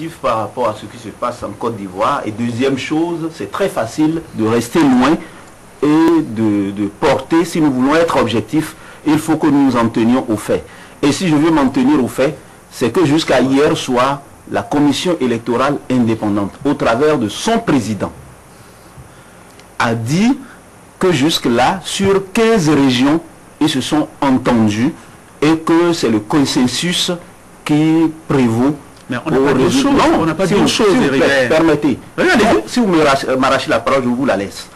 objectif par rapport à ce qui se passe en Côte d'Ivoire. Et deuxième chose, c'est très facile de rester loin et de porter. Si nous voulons être objectifs, il faut que nous nous en tenions aux faits. Et si je veux m'en tenir aux faits, c'est que jusqu'à hier soir, la commission électorale indépendante, au travers de son président, a dit que jusque-là, sur 15 régions, ils se sont entendus et que c'est le consensus qui prévaut. Mais on n'a pas dit chose. Non, on n'a pas dit une chose, permettez. Si vous m'arrachez la parole, je vous la laisse.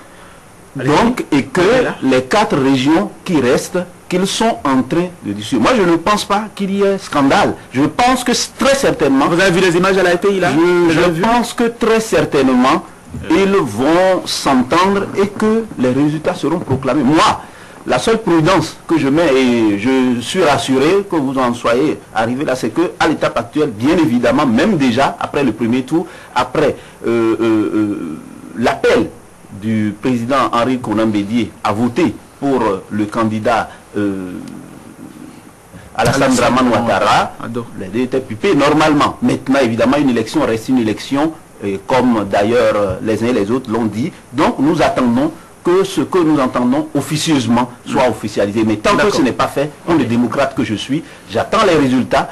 Donc, et que les 4 régions qui restent, qu'ils sont en train de discuter. Moi, je ne pense pas qu'il y ait scandale. Je pense que très certainement... Vous avez vu les images à la TI là? Je pense que très certainement, ils vont s'entendre et que les résultats seront proclamés. Moi, la seule prudence que je mets, et je suis rassuré que vous en soyez arrivé là, c'est que à l'étape actuelle, bien évidemment, même déjà, après le premier tour, après l'appel du président Henri Konan Bédié à voter pour le candidat Alassane Dramane Ouattara, les deux étaient pupés normalement. Maintenant, évidemment, une élection reste une élection, comme d'ailleurs les uns et les autres l'ont dit. Donc, nous attendons que ce que nous entendons officieusement soit officialisé. Mais tant que ce n'est pas fait, on est démocrate que je suis, j'attends les résultats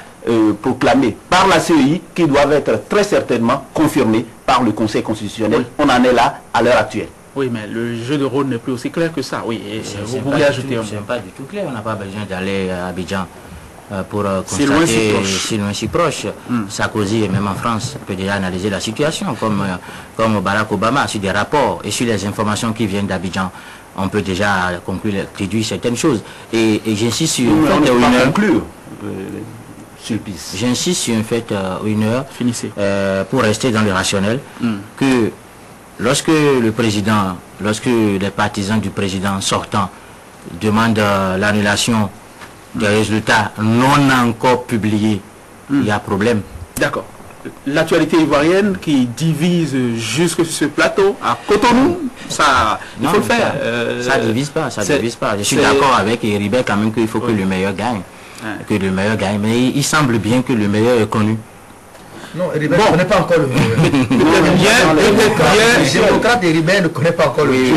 proclamés par la CEI qui doivent être très certainement confirmés par le Conseil constitutionnel. Oui. On en est là à l'heure actuelle. Oui, mais le jeu de rôle n'est plus aussi clair que ça. Oui, et vous voulez ajouter un mot? Ce n'est pas du tout clair. On n'a pas besoin d'aller à Abidjan pour constater si loin si proche. Sarkozy, et même en France, peut déjà analyser la situation, comme Barack Obama, sur des rapports et sur les informations qui viennent d'Abidjan. On peut déjà conclure, déduire certaines choses. Et j'insiste sur un fait, j'insiste sur un fait, une heure, pour rester dans le rationnel, que lorsque le président, lorsque les partisans du président sortant demandent l'annulation des résultats non encore publiés, il y a problème. D'accord. L'actualité ivoirienne qui divise jusque sur ce plateau, à Cotonou, ça, il faut le faire. Ça ne divise pas, ça divise pas. Je suis d'accord avec Ribet quand même qu'il faut que le meilleur gagne. Que le meilleur gagne, mais il semble bien que le meilleur est connu. Non, Ribet ne connaît pas encore le meilleur. Les démocrates et Ribet ne connaissent pas encore le meilleur.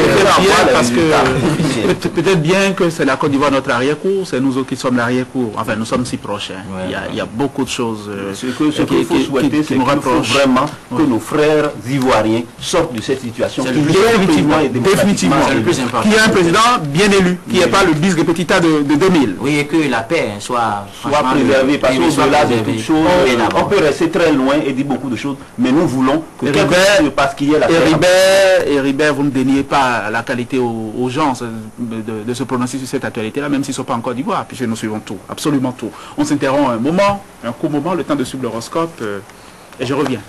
Peut-être bien que c'est la Côte d'Ivoire notre arrière-cour, c'est nous autres qui sommes l'arrière-cour. Enfin, nous sommes si proches. Il y a beaucoup de choses. Ce qu'il faut souhaiter, c'est qu'il faut vraiment que nos frères ivoiriens sortent de cette situation. Définitivement. Qu'il y ait un président bien élu, qui n'est pas le bis repetita de 2000. Oui, et que la paix soit préservée, parce qu'au-delà de toute chose, on peut rester très loin et dit beaucoup de choses, mais nous voulons que parce qu'il y ait la et Ribet, vous ne déniez pas la qualité aux gens de se prononcer sur cette actualité-là, même s'ils ne sont pas en Côte d'Ivoire, puisque nous suivons tout, absolument tout. On s'interrompt un moment, un court moment, le temps de suivre l'horoscope, et je reviens.